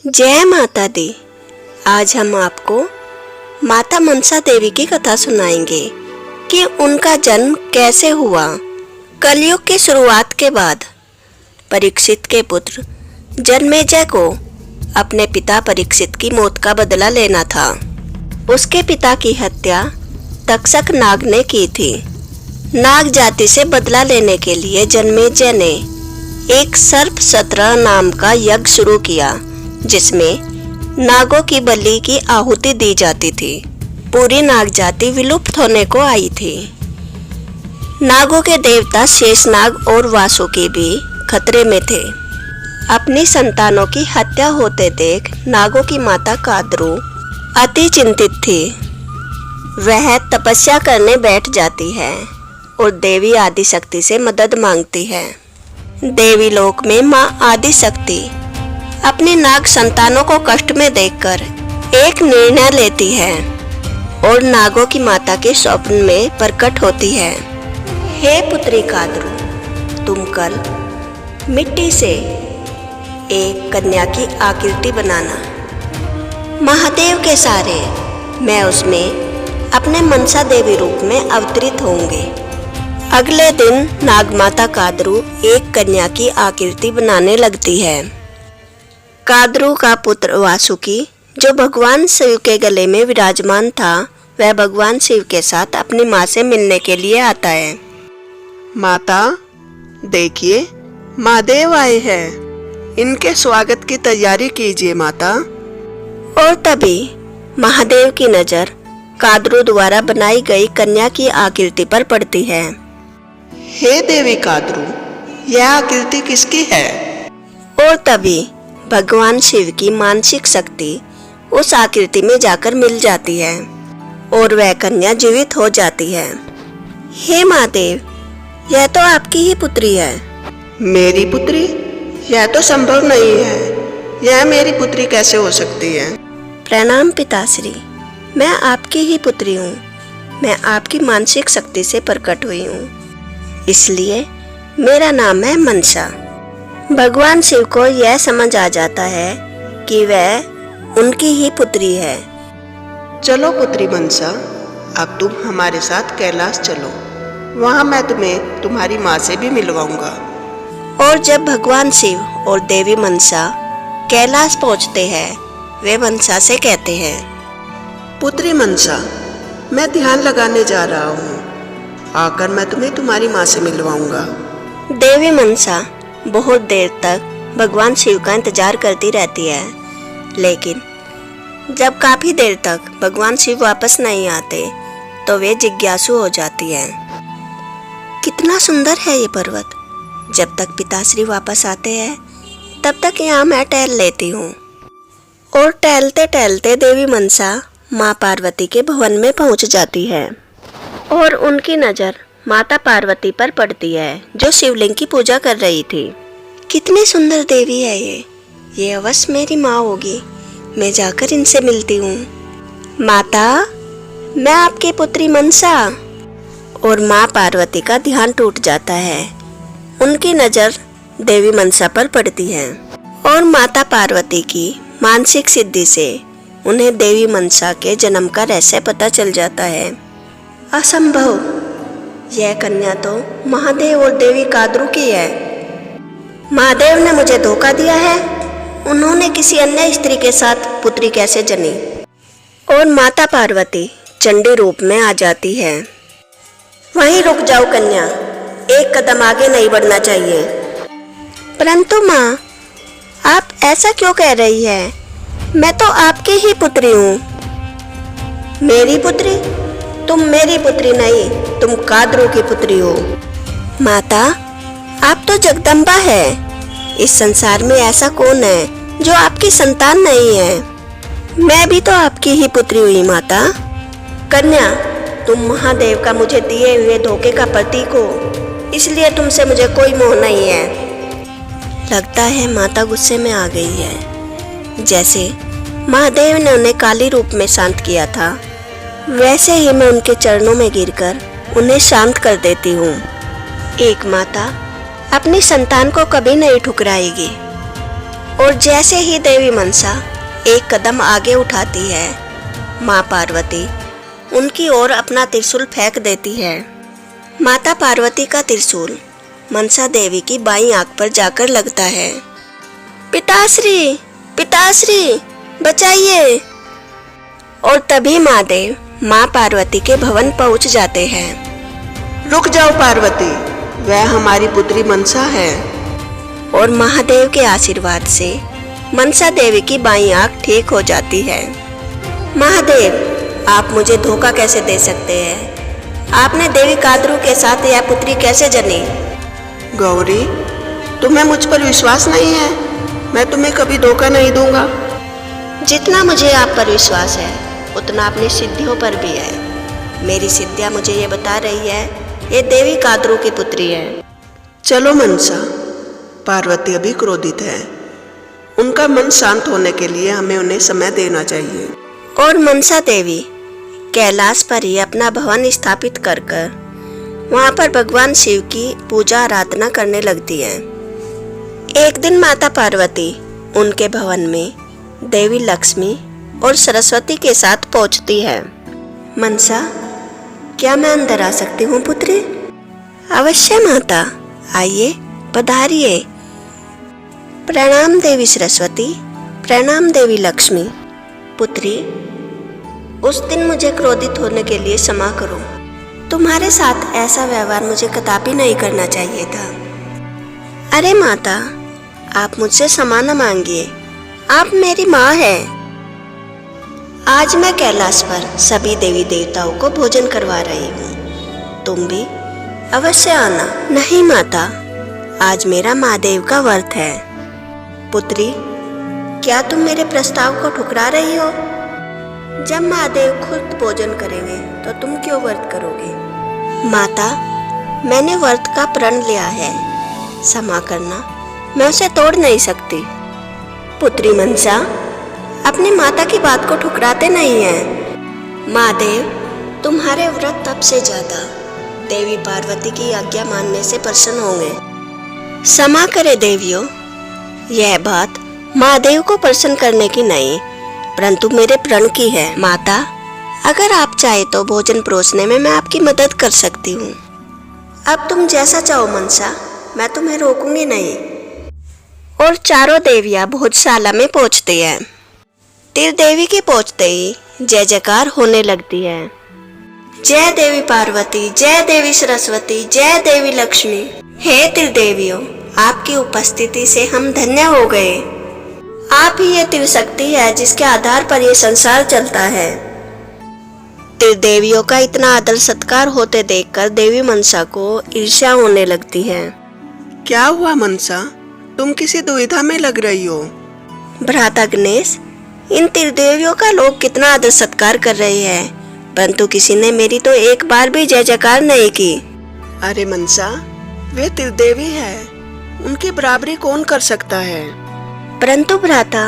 जय माता दी। आज हम आपको माता मनसा देवी की कथा सुनाएंगे कि उनका जन्म कैसे हुआ। कलयुग की शुरुआत के बाद परीक्षित के पुत्र जन्मेजय को अपने पिता परीक्षित की मौत का बदला लेना था। उसके पिता की हत्या तक्षक नाग ने की थी। नाग जाति से बदला लेने के लिए जन्मेजय ने एक सर्प सत्रह नाम का यज्ञ शुरू किया, जिसमें नागों की बलि की आहुति दी जाती थी। पूरी नाग जाति विलुप्त होने को आई थी। नागों के देवता शेषनाग और वासुकी भी खतरे में थे। अपनी संतानों की हत्या होते देख नागों की माता कादरू अति चिंतित थी। वह तपस्या करने बैठ जाती है और देवी आदिशक्ति से मदद मांगती है। देवी लोक में मां आदिशक्ति अपनी नाग संतानों को कष्ट में देखकर एक निर्णय लेती है और नागों की माता के स्वप्न में प्रकट होती है। हे पुत्री कादरू, तुम कल मिट्टी से एक कन्या की आकृति बनाना। महादेव के सहारे मैं उसमें अपने मनसा देवी रूप में अवतरित होंगे। अगले दिन नागमाता कादरू एक कन्या की आकृति बनाने लगती है। कादरू का पुत्र वासुकी, जो भगवान शिव के गले में विराजमान था, वह भगवान शिव के साथ अपनी मां से मिलने के लिए आता है। माता, देखिए महादेव आए हैं, इनके स्वागत की तैयारी कीजिए माता। और तभी महादेव की नजर कादरू द्वारा बनाई गई कन्या की आकृति पर पड़ती है। हे देवी कादरू, यह आकृति किसकी है? और तभी भगवान शिव की मानसिक शक्ति उस आकृति में जाकर मिल जाती है और वह कन्या जीवित हो जाती है। हे महादेव, यह तो आपकी ही पुत्री है। मेरी पुत्री? यह तो संभव नहीं है। यह मेरी पुत्री कैसे हो सकती है? प्रणाम पिताश्री, मैं आपकी ही पुत्री हूँ। मैं आपकी मानसिक शक्ति से प्रकट हुई हूँ, इसलिए मेरा नाम है मनसा। भगवान शिव को यह समझ आ जाता है कि वह उनकी ही पुत्री है। चलो पुत्री मनसा, अब तुम हमारे साथ कैलाश चलो। वहाँ मैं तुम्हें तुम्हारी माँ से भी मिलवाऊंगा। और जब भगवान शिव और देवी मनसा कैलाश पहुँचते हैं, वे मनसा से कहते हैं, पुत्री मनसा, मैं ध्यान लगाने जा रहा हूँ। आकर मैं तुम्हें तुम्हारी माँ से मिलवाऊंगा। देवी मनसा बहुत देर तक भगवान शिव का इंतजार करती रहती है, लेकिन जब काफी देर तक भगवान शिव वापस नहीं आते तो वे जिज्ञासु हो जाती है। कितना सुंदर है ये पर्वत। जब तक पिताश्री वापस आते हैं तब तक यहाँ मैं टहल लेती हूँ। और टहलते टहलते देवी मनसा माँ पार्वती के भवन में पहुँच जाती है और उनकी नज़र माता पार्वती पर पड़ती है, जो शिवलिंग की पूजा कर रही थी। कितनी सुंदर देवी है ये अवश्य मेरी माँ होगी। मैं जाकर इनसे मिलती हूँ। माता, मैं आपकी पुत्री मनसा। और माँ पार्वती का ध्यान टूट जाता है। उनकी नज़र देवी मनसा पर पड़ती है और माता पार्वती की मानसिक सिद्धि से उन्हें देवी मनसा के जन्म का रहस्य पता चल जाता है। असंभव, यह कन्या तो महादेव और देवी कादरू की है। महादेव ने मुझे धोखा दिया है। उन्होंने किसी अन्य स्त्री के साथ पुत्री कैसे जनी? और माता पार्वती चंडी रूप में आ जाती है। वहीं रुक जाओ कन्या, एक कदम आगे नहीं बढ़ना चाहिए। परंतु माँ, आप ऐसा क्यों कह रही है? मैं तो आपकी ही पुत्री हूँ। मेरी पुत्री? तुम मेरी पुत्री नहीं, तुम कादरू की पुत्री हो। माता, आप तो जगदम्बा है। इस संसार में ऐसा कौन है जो आपकी संतान नहीं है? मैं भी तो आपकी ही पुत्री हुई माता। कन्या, तुम महादेव का मुझे दिए हुए धोखे का प्रतीक हो, इसलिए तुमसे मुझे कोई मोह नहीं है। लगता है माता गुस्से में आ गई है। जैसे महादेव ने उन्हें काली रूप में शांत किया था, वैसे ही मैं उनके चरणों में गिरकर उन्हें शांत कर देती हूँ। एक माता अपनी संतान को कभी नहीं ठुकराएगी और जैसे ही देवी मनसा एक कदम आगे उठाती है, माँ पार्वती उनकी ओर अपना त्रिशूल फेंक देती है। माता पार्वती का त्रिशूल मनसा देवी की बाईं आंख पर जाकर लगता है। पिताश्री, पिताश्री, बचाइए! और तभी महादेव माँ पार्वती के भवन पहुंच जाते हैं। रुक जाओ पार्वती, वह हमारी पुत्री मनसा है। और महादेव के आशीर्वाद से मनसा देवी की बाईं आंख ठीक हो जाती है। महादेव, आप मुझे धोखा कैसे दे सकते हैं? आपने देवी कादरू के साथ यह पुत्री कैसे जनी? गौरी, तुम्हें मुझ पर विश्वास नहीं है? मैं तुम्हें कभी धोखा नहीं दूंगा। जितना मुझे आप पर विश्वास है उतना अपनी सिद्धियों पर भी है। मेरी सिद्धियां मुझे ये बता रही है ये देवी कादरू की पुत्री है। चलो मनसा, पार्वती अभी क्रोधित है, उनका मन शांत होने के लिए हमें उन्हें समय देना चाहिए। और मनसा देवी कैलाश पर ही अपना भवन स्थापित कर वहां पर भगवान शिव की पूजा आराधना करने लगती है। एक दिन माता पार्वती उनके भवन में देवी लक्ष्मी और सरस्वती के साथ पहुंचती है। मनसा, क्या मैं अंदर आ सकती हूँ पुत्री? अवश्य माता, आइए, पधारिए। प्रणाम देवी सरस्वती, प्रणाम देवी लक्ष्मी। पुत्री, उस दिन मुझे क्रोधित होने के लिए क्षमा करो। तुम्हारे साथ ऐसा व्यवहार मुझे कदापि नहीं करना चाहिए था। अरे माता, आप मुझसे क्षमा न मांगिए, आप मेरी माँ हैं। आज मैं कैलाश पर सभी देवी देवताओं को भोजन करवा रही हूँ, तुम भी अवश्य आना। नहीं माता, आज मेरा महादेव का व्रत है। पुत्री, क्या तुम मेरे प्रस्ताव को ठुकरा रही हो? जब महादेव खुद भोजन करेंगे तो तुम क्यों व्रत करोगे? माता, मैंने व्रत का प्रण लिया है, क्षमा करना, मैं उसे तोड़ नहीं सकती। पुत्री मनसा, अपनी माता की बात को ठुकराते नहीं हैं। महादेव तुम्हारे व्रत तप से ज्यादा देवी पार्वती की आज्ञा मानने से प्रसन्न होंगे। क्षमा करे देवियों, यह बात महादेव को प्रसन्न करने की नहीं परंतु मेरे प्रण की है। माता, अगर आप चाहे तो भोजन परोसने में मैं आपकी मदद कर सकती हूँ। अब तुम जैसा चाहो मनसा, मैं तुम्हें रोकूंगी नहीं। और चारों देवियां भोजशाला में पहुंचती हैं। त्रिदेवी के पहुंचते ही जय जयकार होने लगती है। जय देवी पार्वती, जय देवी सरस्वती, जय देवी लक्ष्मी। हे त्रिदेवियों, आपकी उपस्थिति से हम धन्य हो गए। आप ही ये त्रिशक्ति है जिसके आधार पर ये संसार चलता है। त्रिदेवियों का इतना आदर सत्कार होते देखकर देवी मनसा को ईर्ष्या होने लगती है। क्या हुआ मनसा, तुम किसी दुविधा में लग रही हो? भ्राता गणेश, इन त्रिदेवियों का लोग कितना आदर सत्कार कर रहे हैं परंतु किसी ने मेरी तो एक बार भी जय जयकार नहीं की। अरे मनसा, वे त्रिदेवी है, उनकी बराबरी कौन कर सकता है? परंतु भ्राता,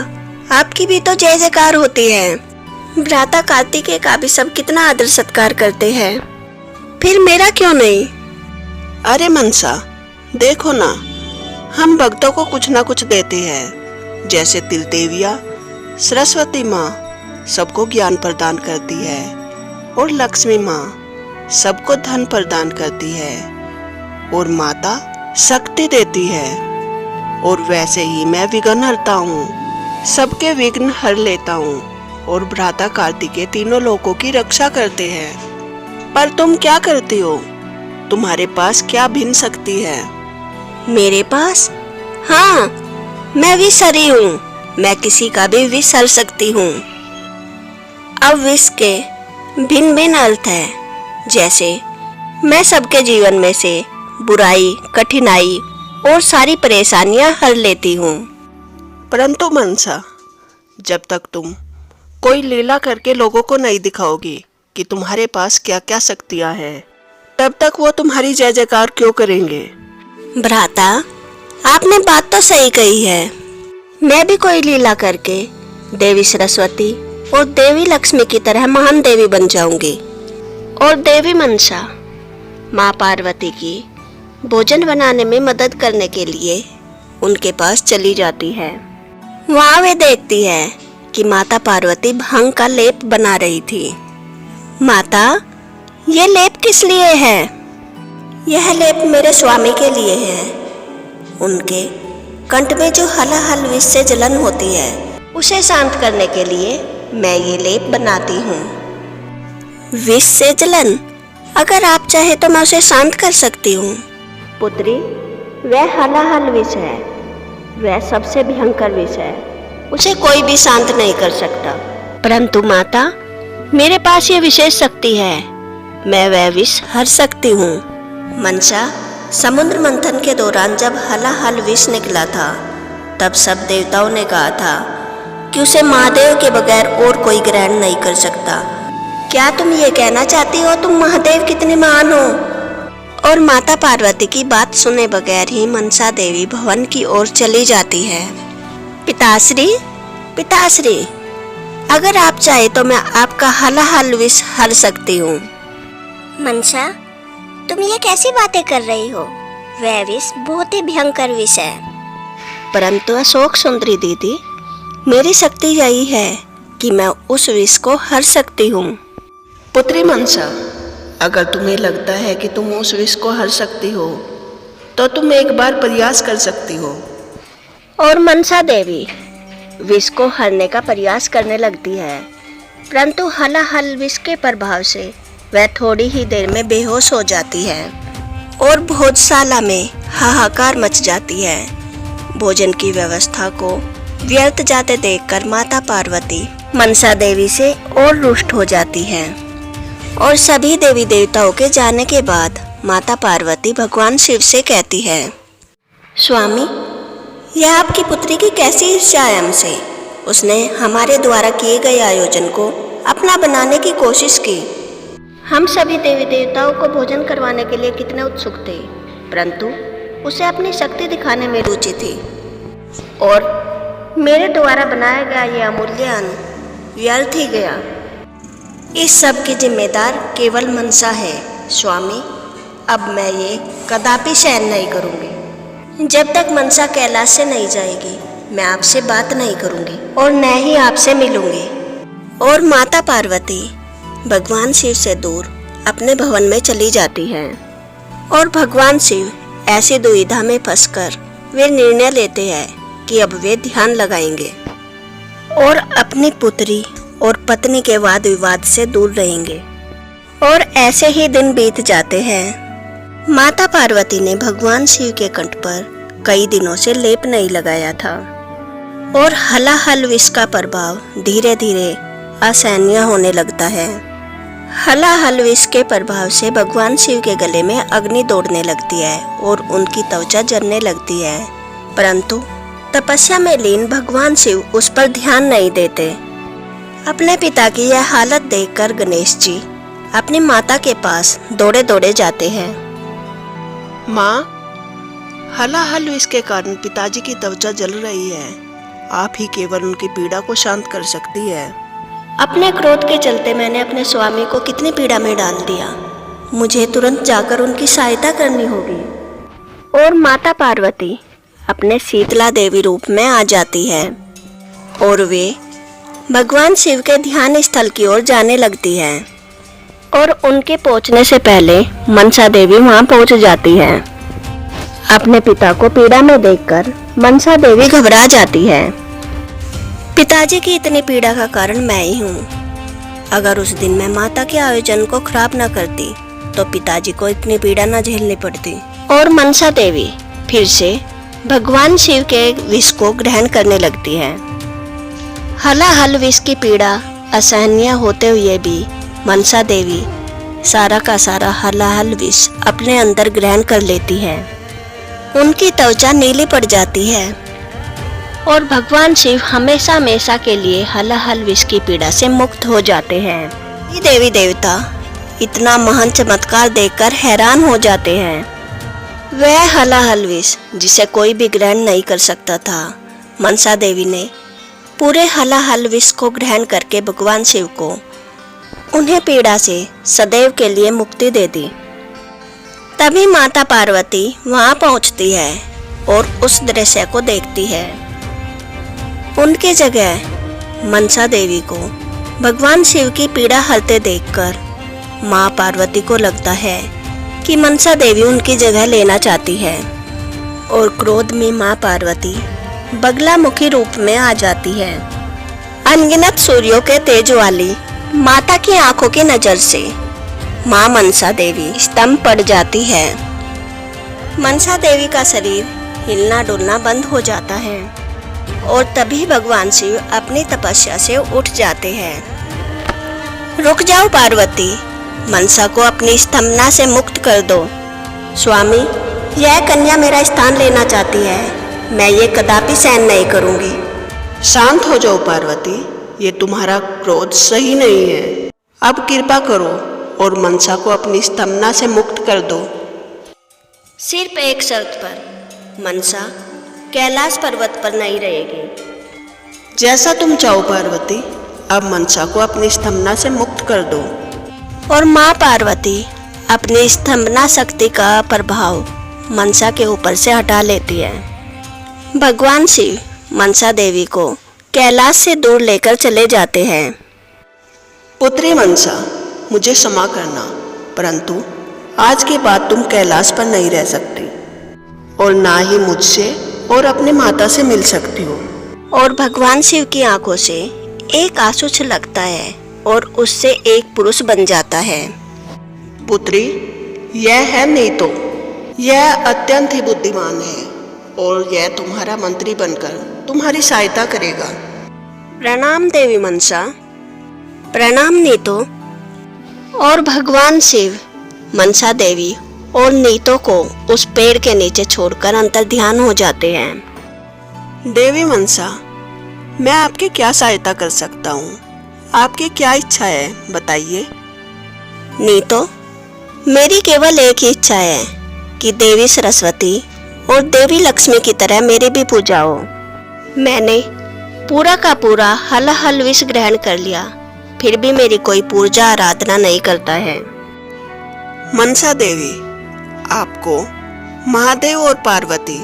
आपकी भी तो जय जयकार होती है। भ्राता कार्तिकेय का भी सब कितना आदर सत्कार करते हैं, फिर मेरा क्यों नहीं? अरे मनसा, देखो ना, हम भक्तों को कुछ ना कुछ देते हैं। जैसे त्रिदेवियाँ, सरस्वती माँ सबको ज्ञान प्रदान करती है और लक्ष्मी माँ सबको धन प्रदान करती है और माता शक्ति देती है। और वैसे ही मैं विघ्न हरता हूँ, सबके विघ्न हर लेता हूँ और भ्राता कार्तिकेय तीनों लोगों की रक्षा करते हैं। पर तुम क्या करती हो? तुम्हारे पास क्या भिन्न शक्ति है? मेरे पास? हाँ, मैं विष हरी हूँ, मैं किसी का भी विष हर सकती हूँ। अब विष के भिन्न भिन्न अर्थ है, जैसे मैं सबके जीवन में से बुराई, कठिनाई और सारी परेशानियां हर लेती हूँ। परंतु मनसा, जब तक तुम कोई लीला करके लोगों को नहीं दिखाओगी कि तुम्हारे पास क्या क्या शक्तियां हैं, तब तक वो तुम्हारी जय जयकार क्यों करेंगे? भ्राता, आपने बात तो सही कही है। मैं भी कोई लीला करके देवी सरस्वती और देवी लक्ष्मी की तरह महान देवी बन जाऊंगी। और देवी मनसा माँ पार्वती की भोजन बनाने में मदद करने के लिए उनके पास चली जाती है। वहाँ वे देखती है कि माता पार्वती भांग का लेप बना रही थी। माता, ये लेप किस लिए है? यह लेप मेरे स्वामी के लिए है। उनके कंठ में जो हलाहल विष से जलन होती है, उसे शांत करने के लिए मैं ये लेप बनाती हूँ। विष से जलन? अगर आप चाहे तो मैं उसे शांत कर सकती हूँ। पुत्री, वह हलाहल विष है। वह सबसे भयंकर विष है। उसे कोई भी शांत नहीं कर सकता। परंतु माता, मेरे पास ये विशेष शक्ति है। मैं वह विष हर सकती हूँ। मनसा, समुद्र मंथन के दौरान जब हलाहल विष निकला था, तब सब देवताओं ने कहा था कि उसे महादेव के बगैर और कोई ग्रहण नहीं कर सकता। क्या तुम ये कहना चाहती हो तुम महादेव कितने महान हो? और माता पार्वती की बात सुने बगैर ही मनसा देवी भवन की ओर चली जाती है। पिताश्री, पिताश्री, अगर आप चाहे तो मैं आपका हलाहल विष हर सकती हूँ। मनसा, तुम ये कैसी बातें कर रही हो? वह विष बहुत ही भयंकर विष है। परंतु अशोक सुंदरी दीदी, मेरी शक्ति यही है कि मैं उस विष को हर सकती हूँ। पुत्री मनसा, अगर तुम्हें लगता है कि तुम उस विष को हर सकती हो, तो तुम एक बार प्रयास कर सकती हो। और मनसा देवी विष को हरने का प्रयास करने लगती है, परंतु हलाहल विष के प्रभाव से वह थोड़ी ही देर में बेहोश हो जाती है और भोजशाला में हाहाकार मच जाती है। भोजन की व्यवस्था को व्यर्थ जाते देखकर माता पार्वती मनसा देवी से और रुष्ट हो जाती है। और सभी देवी देवताओं के जाने के बाद माता पार्वती भगवान शिव से कहती है, स्वामी, यह आपकी पुत्री की कैसी ईर्ष्या है हमसे? उसने हमारे द्वारा किए गए आयोजन को अपना बनाने की कोशिश की। हम सभी देवी देवताओं को भोजन करवाने के लिए कितने उत्सुक थे, परंतु उसे अपनी शक्ति दिखाने में रुचि थी और मेरे द्वारा बनाया गया यह अमूल्य अन्न व्यर्थ ही गया। इस सब की जिम्मेदार केवल मनसा है। स्वामी, अब मैं ये कदापि सहन नहीं करूँगी। जब तक मनसा कैलाश से नहीं जाएगी, मैं आपसे बात नहीं करूँगी और न ही आपसे मिलूँगी। और माता पार्वती भगवान शिव से दूर अपने भवन में चली जाती है। और भगवान शिव ऐसी दुविधा में फंसकर वे निर्णय लेते हैं कि अब वे ध्यान लगाएंगे और अपनी पुत्री और पत्नी के वाद विवाद से दूर रहेंगे। और ऐसे ही दिन बीत जाते हैं। माता पार्वती ने भगवान शिव के कंठ पर कई दिनों से लेप नहीं लगाया था और हलाहल विष का प्रभाव धीरे धीरे असहनीय होने लगता है। हलाहल विष के प्रभाव से भगवान शिव के गले में अग्नि दौड़ने लगती है और उनकी त्वचा जलने लगती है, परंतु तपस्या में लीन भगवान शिव उस पर ध्यान नहीं देते। अपने पिता की यह हालत देखकर गणेश जी अपनी माता के पास दौड़े दौड़े जाते हैं। माँ, हलाहल विष के कारण पिताजी की त्वचा जल रही है। आप ही केवल उनकी पीड़ा को शांत कर सकती है। अपने क्रोध के चलते मैंने अपने स्वामी को कितनी पीड़ा में डाल दिया। मुझे तुरंत जाकर उनकी सहायता करनी होगी। और माता पार्वती अपने शीतला देवी रूप में आ जाती है और वे भगवान शिव के ध्यान स्थल की ओर जाने लगती है। और उनके पहुंचने से पहले मनसा देवी वहां पहुंच जाती है। अपने पिता को पीड़ा में देखकर मनसा देवी घबरा जाती है। पिताजी की इतनी पीड़ा का कारण मैं ही हूँ। अगर उस दिन मैं माता के आयोजन को खराब न करती तो पिताजी को इतनी पीड़ा न झेलनी पड़ती। और मनसा देवी फिर से भगवान शिव के विष को ग्रहण करने लगती है। हलाहल विष की पीड़ा असहनीय होते हुए भी मनसा देवी सारा का सारा हलाहल विष अपने अंदर ग्रहण कर लेती है। उनकी त्वचा नीली पड़ जाती है और भगवान शिव हमेशा हमेशा के लिए हलाहल विष की पीड़ा से मुक्त हो जाते हैं। ये देवी देवता इतना महान चमत्कार देखकर हैरान हो जाते हैं। वह हलाहल विष जिसे कोई भी ग्रहण नहीं कर सकता था, मनसा देवी ने पूरे हलाहल विष को ग्रहण करके भगवान शिव को उन्हें पीड़ा से सदैव के लिए मुक्ति दे दी। तभी माता पार्वती वहां पहुंचती है और उस दृश्य को देखती है। उनके जगह मनसा देवी को भगवान शिव की पीड़ा हरते देखकर माँ पार्वती को लगता है कि मनसा देवी उनकी जगह लेना चाहती है और क्रोध में माँ पार्वती बगलामुखी रूप में आ जाती है। अनगिनत सूर्यों के तेज वाली माता की आंखों की नजर से माँ मनसा देवी स्तंभ पड़ जाती है। मनसा देवी का शरीर हिलना डुलना बंद हो जाता है और तभी भगवान शिव अपनी तपस्या से उठ जाते हैं। रुक जाओ पार्वती, मनसा को अपनी स्तंभना से मुक्त कर दो। स्वामी, यह कन्या मेरा स्थान लेना चाहती है, मैं ये कदापि सहन नहीं करूंगी। शांत हो जाओ पार्वती, ये तुम्हारा क्रोध सही नहीं है। अब कृपा करो और मनसा को अपनी स्तंभना से मुक्त कर दो। सिर्फ एक शर्त पर, मनसा कैलाश पर्वत पर नहीं रहेगी। जैसा तुम चाहो पार्वती, अब मनसा को अपनी स्तंभना से मुक्त कर दो। और माँ पार्वती अपनी स्तंभना शक्ति का प्रभाव मनसा के ऊपर से हटा लेती है। भगवान शिव मनसा देवी को कैलाश से दूर लेकर चले जाते हैं। पुत्री मनसा, मुझे क्षमा करना, परंतु आज के बाद तुम कैलाश पर नहीं रह सकती और ना ही मुझसे और अपने माता से मिल सकती हो। और भगवान शिव की आंखों से एक आंसू छलकता है और उससे एक पुरुष बन जाता है। पुत्री, यह है नीतो। यह अत्यंत ही बुद्धिमान है और यह तुम्हारा मंत्री बनकर तुम्हारी सहायता करेगा। प्रणाम देवी मनसा। प्रणाम नीतो। और भगवान शिव मनसा देवी और नीतो को उस पेड़ के नीचे छोड़कर अंतर ध्यान हो जाते हैं। देवी मनसा, मैं आपकी क्या सहायता कर सकता हूँ? आपकी क्या इच्छा है, बताइए। नीतो, मेरी केवल एक ही इच्छा है कि देवी सरस्वती और देवी लक्ष्मी की तरह मेरी भी पूजा हो। मैंने पूरा का पूरा हल विष ग्रहण कर लिया, फिर भी मेरी कोई पूजा आराधना नहीं करता है। मनसा देवी, आपको महादेव और पार्वती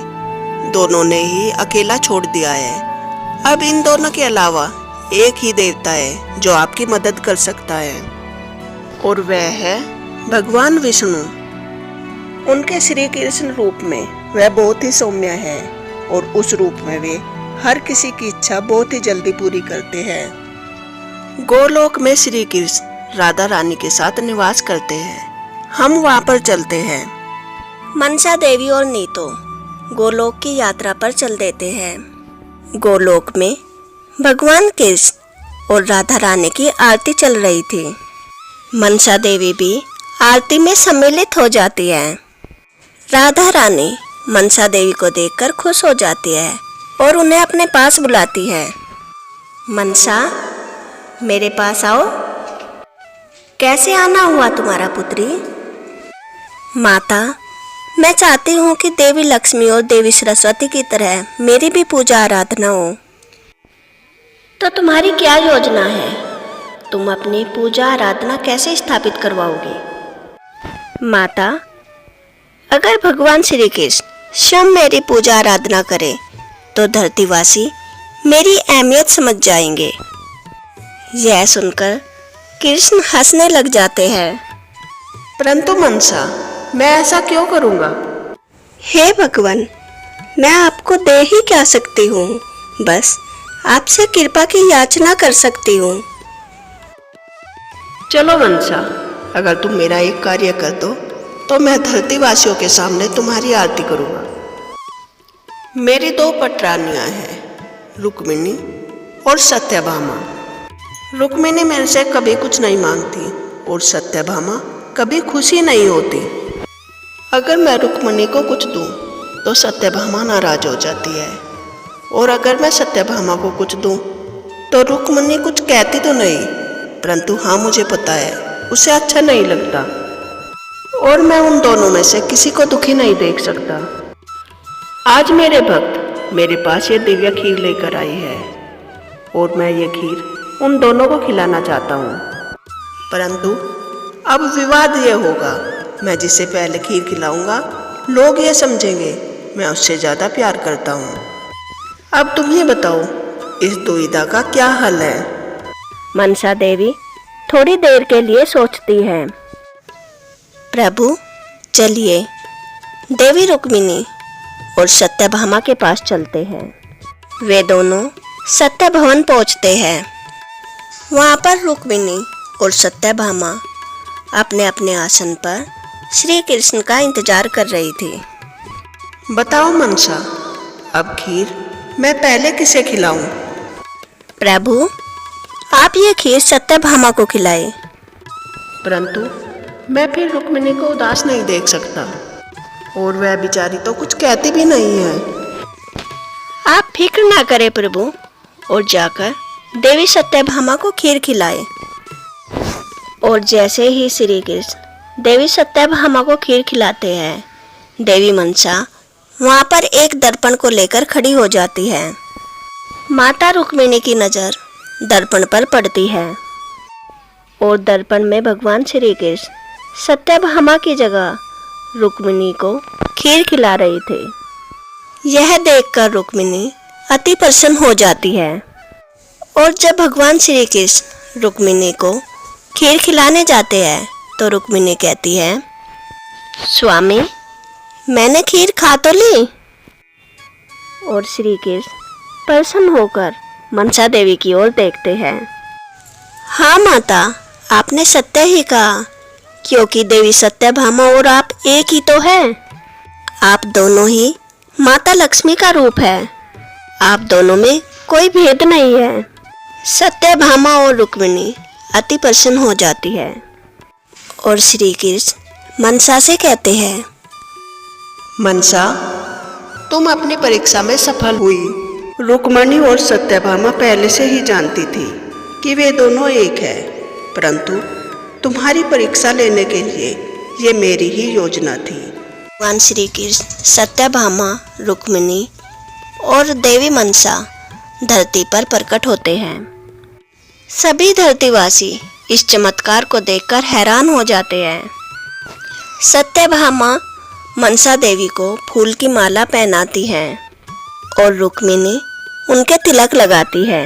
दोनों ने ही अकेला छोड़ दिया है। अब इन दोनों के अलावा एक ही देवता है जो आपकी मदद कर सकता है और वह है भगवान विष्णु। उनके श्री कृष्ण रूप में वह बहुत ही सौम्य है और उस रूप में वे हर किसी की इच्छा बहुत ही जल्दी पूरी करते हैं। गोलोक में श्री कृष्ण राधा रानी के साथ निवास करते हैं। हम वहाँ पर चलते हैं। मनसा देवी और नीतो गोलोक की यात्रा पर चल देते हैं। गोलोक में भगवान कृष्ण और राधा रानी की आरती चल रही थी। मनसा देवी भी आरती में सम्मिलित हो जाती है। राधा रानी मनसा देवी को देखकर खुश हो जाती है और उन्हें अपने पास बुलाती है। मनसा, मेरे पास आओ। कैसे आना हुआ तुम्हारा पुत्री? माता, मैं चाहती हूँ कि देवी लक्ष्मी और देवी सरस्वती की तरह मेरी भी पूजा आराधना हो। तो तुम्हारी क्या योजना है? तुम अपनी पूजा आराधना कैसे स्थापित करवाओगी? माता, अगर भगवान श्री कृष्ण स्वयं मेरी पूजा आराधना करे तो धरतीवासी मेरी अहमियत समझ जाएंगे। यह सुनकर कृष्ण हंसने लग जाते हैं। परंतु मनसा, मैं ऐसा क्यों करूँगा? हे भगवान, मैं आपको दे ही क्या सकती हूँ, बस आपसे कृपा की याचना कर सकती हूँ। चलो मनसा, अगर तुम मेरा एक कार्य कर दो तो मैं धरतीवासियों के सामने तुम्हारी आरती करूँगा। मेरी दो पटरानियाँ हैं, रुक्मिणी और सत्यभामा। रुक्मिणी मेरे से कभी कुछ नहीं मांगती और सत्यभामा कभी खुशी नहीं होती। अगर मैं रुक्मिणी को कुछ दूँ तो सत्यभामा नाराज हो जाती है और अगर मैं सत्यभामा को कुछ दूँ तो रुक्मिणी कुछ कहती तो नहीं, परंतु हाँ, मुझे पता है उसे अच्छा नहीं लगता और मैं उन दोनों में से किसी को दुखी नहीं देख सकता। आज मेरे भक्त मेरे पास ये दिव्य खीर लेकर आई है और मैं ये खीर उन दोनों को खिलाना चाहता हूँ, परंतु अब विवाद ये होगा, मैं जिसे पहले खीर खिलाऊंगा लोग ये समझेंगे मैं उससे ज़्यादा प्यार करता हूँ। अब तुम ही बताओ, इस दुविधा का क्या हल है? मनसा देवी थोड़ी देर के लिए सोचती है। प्रभु चलिए देवी रुक्मिणी और सत्यभामा के पास चलते हैं। वे दोनों सत्य भवन पहुंचते हैं। वहां पर रुक्मिणी और सत्यभामा अपने अपने आसन पर श्री कृष्ण का इंतजार कर रही थी। बताओ मनसा, अब खीर मैं पहले किसे खिलाऊं? प्रभु आप ये खीर सत्यभामा को खिलाए। परंतु मैं फिर रुक्मिणी को उदास नहीं देख सकता, और वह बेचारी तो कुछ कहती भी नहीं है। आप फिक्र ना करें प्रभु, और जाकर देवी सत्यभामा को खीर खिलाए। और जैसे ही श्री कृष्ण देवी सत्यभामा को खीर खिलाते हैं, देवी मनसा वहां पर एक दर्पण को लेकर खड़ी हो जाती है। माता रुक्मिणी की नज़र दर्पण पर पड़ती है और दर्पण में भगवान श्री कृष्ण सत्यभामा की जगह रुक्मिणी को खीर खिला रहे थे। यह देखकर रुक्मिणी अति प्रसन्न हो जाती है। और जब भगवान श्री कृष्ण रुक्मिणी को खीर खिलाने जाते हैं तो रुक्मिणी कहती है, स्वामी मैंने खीर खा तो ली। और श्री कृष्ण प्रसन्न होकर मनसा देवी की ओर देखते हैं। हाँ माता, आपने सत्य ही कहा, क्योंकि देवी सत्यभामा और आप एक ही तो हैं। आप दोनों ही माता लक्ष्मी का रूप है। आप दोनों में कोई भेद नहीं है। सत्यभामा और रुक्मिणी अति प्रसन्न हो जाती है और श्री कृष्ण मनसा से कहते हैं, मनसा तुम अपनी परीक्षा में सफल हुई। रुक्मिणी और सत्यभामा पहले से ही जानती थी कि वे दोनों एक है, परंतु तुम्हारी परीक्षा लेने के लिए ये मेरी ही योजना थी। भगवान श्री कृष्ण सत्यभामा, रुक्मिणी और देवी मनसा धरती पर प्रकट होते हैं। सभी धरतीवासी इस चमत्कार को देखकर हैरान हो जाते हैं। सत्यभामा मनसा देवी को फूल की माला पहनाती है और रुक्मिणी उनके तिलक लगाती है।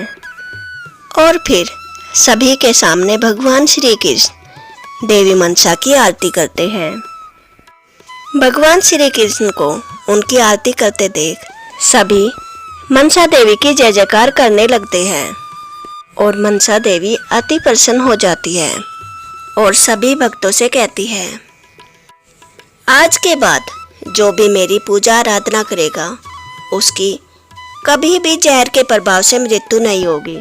और फिर सभी के सामने भगवान श्री कृष्ण देवी मनसा की आरती करते हैं। भगवान श्री कृष्ण को उनकी आरती करते देख सभी मनसा देवी की जय जयकार करने लगते हैं और मनसा देवी अति प्रसन्न हो जाती है और सभी भक्तों से कहती है, आज के बाद जो भी मेरी पूजा आराधना करेगा उसकी कभी भी जहर के प्रभाव से मृत्यु नहीं होगी।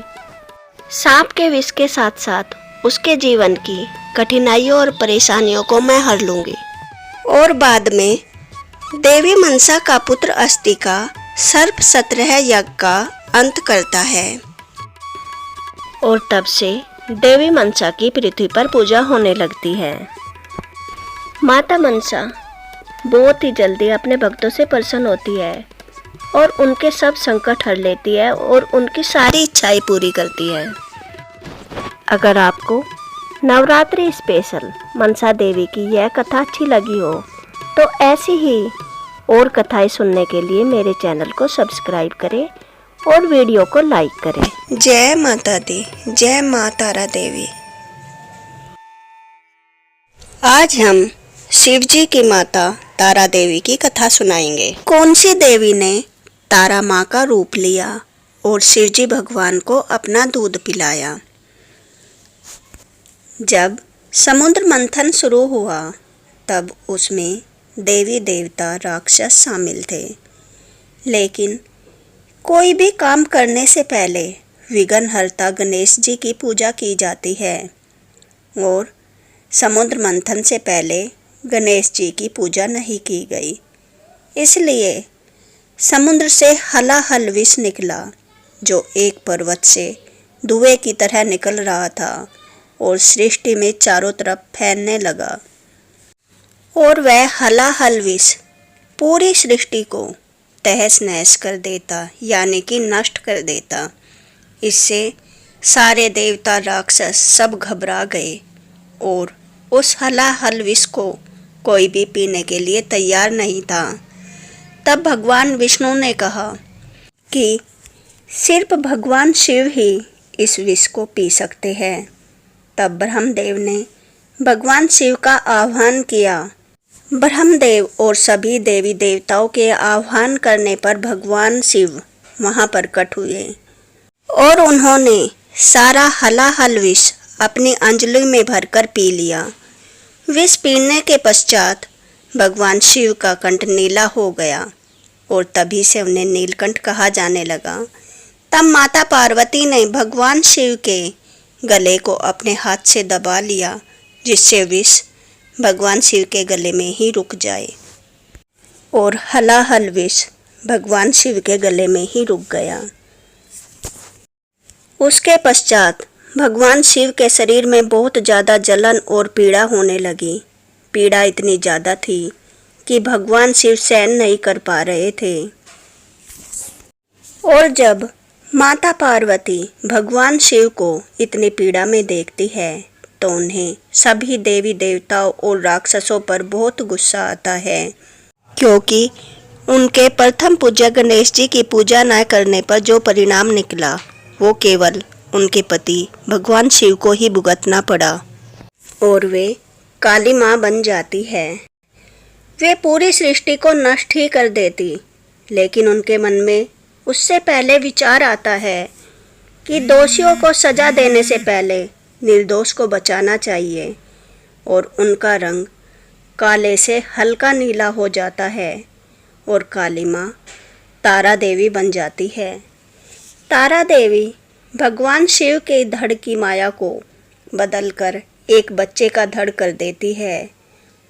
सांप के विष के साथ साथ उसके जीवन की कठिनाइयों और परेशानियों को मैं हर लूंगी। और बाद में देवी मनसा का पुत्र अस्तिका सर्प सत्रह यज्ञ का अंत करता है और तब से देवी मनसा की पृथ्वी पर पूजा होने लगती है। माता मनसा बहुत ही जल्दी अपने भक्तों से प्रसन्न होती है और उनके सब संकट हर लेती है और उनकी सारी इच्छाएं पूरी करती है। अगर आपको नवरात्रि स्पेशल मनसा देवी की यह कथा अच्छी लगी हो तो ऐसी ही और कथाएं सुनने के लिए मेरे चैनल को सब्सक्राइब करें और वीडियो को लाइक करें। जय माता दी, जय मां तारा देवी। आज हम शिव जी की माता तारा देवी की कथा सुनाएंगे। कौन सी देवी ने तारा माँ का रूप लिया और शिव जी भगवान को अपना दूध पिलाया। जब समुद्र मंथन शुरू हुआ तब उसमें देवी देवता राक्षस शामिल थे, लेकिन कोई भी काम करने से पहले विघ्नहर्ता गणेश जी की पूजा की जाती है और समुद्र मंथन से पहले गणेश जी की पूजा नहीं की गई। इसलिए समुद्र से हलाहल विष निकला जो एक पर्वत से धुएं की तरह निकल रहा था और सृष्टि में चारों तरफ फैलने लगा। और वह हलाहल विष पूरी सृष्टि को तहस नहस कर देता, यानी कि नष्ट कर देता। इससे सारे देवता राक्षस सब घबरा गए और उस हलाहल विष को कोई भी पीने के लिए तैयार नहीं था। तब भगवान विष्णु ने कहा कि सिर्फ भगवान शिव ही इस विष को पी सकते हैं। तब ब्रह्मदेव ने भगवान शिव का आह्वान किया। ब्रह्मदेव और सभी देवी देवताओं के आह्वान करने पर भगवान शिव वहां प्रकट हुए और उन्होंने सारा हलाहल विष अपनी अंजलि में भरकर पी लिया। विष पीने के पश्चात भगवान शिव का कंठ नीला हो गया और तभी से उन्हें नीलकंठ कहा जाने लगा। तब माता पार्वती ने भगवान शिव के गले को अपने हाथ से दबा लिया, जिससे विष भगवान शिव के गले में ही रुक जाए और हलाहल विष भगवान शिव के गले में ही रुक गया। उसके पश्चात भगवान शिव के शरीर में बहुत ज़्यादा जलन और पीड़ा होने लगी। पीड़ा इतनी ज़्यादा थी कि भगवान शिव सहन नहीं कर पा रहे थे। और जब माता पार्वती भगवान शिव को इतनी पीड़ा में देखती है तो उन्हें सभी देवी देवताओं और राक्षसों पर बहुत गुस्सा आता है, क्योंकि उनके प्रथम पूज्य गणेश जी की पूजा न करने पर जो परिणाम निकला वो केवल उनके पति भगवान शिव को ही भुगतना पड़ा और वे काली माँ बन जाती है। वे पूरी सृष्टि को नष्ट ही कर देती, लेकिन उनके मन में उससे पहले विचार आता है कि दोषियों को सजा देने से पहले निर्दोष को बचाना चाहिए, और उनका रंग काले से हल्का नीला हो जाता है और काली माँ तारा देवी बन जाती है। तारा देवी भगवान शिव के धड़ की माया को बदलकर एक बच्चे का धड़ कर देती है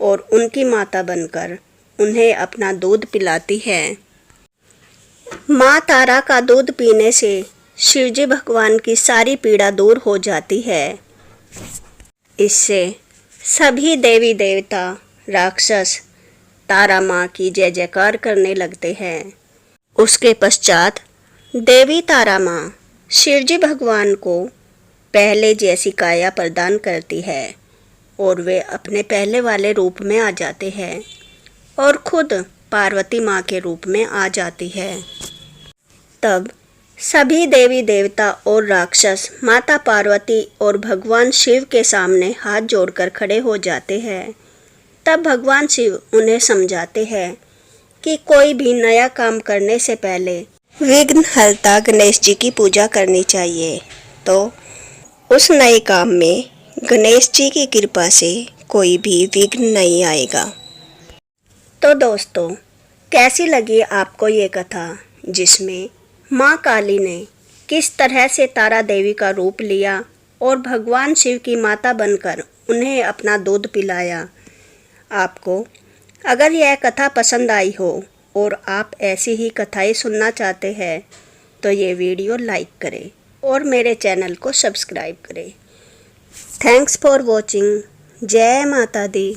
और उनकी माता बनकर उन्हें अपना दूध पिलाती है। माँ तारा का दूध पीने से शिवजी भगवान की सारी पीड़ा दूर हो जाती है। इससे सभी देवी देवता राक्षस तारा माँ की जय जयकार करने लगते हैं। उसके पश्चात देवी तारा माँ शिवजी भगवान को पहले जैसी काया प्रदान करती है और वे अपने पहले वाले रूप में आ जाते हैं और खुद पार्वती माँ के रूप में आ जाती है। तब सभी देवी देवता और राक्षस माता पार्वती और भगवान शिव के सामने हाथ जोड़कर खड़े हो जाते हैं। तब भगवान शिव उन्हें समझाते हैं कि कोई भी नया काम करने से पहले विघ्नहर्ता गणेश जी की पूजा करनी चाहिए, तो उस नए काम में गणेश जी की कृपा से कोई भी विघ्न नहीं आएगा। तो दोस्तों, कैसी लगी आपको ये कथा, जिसमें माँ काली ने किस तरह से तारा देवी का रूप लिया और भगवान शिव की माता बनकर उन्हें अपना दूध पिलाया। आपको अगर यह कथा पसंद आई हो और आप ऐसी ही कथाएं सुनना चाहते हैं तो ये वीडियो लाइक करें और मेरे चैनल को सब्सक्राइब करें। Thanks for watching. जय माता दी।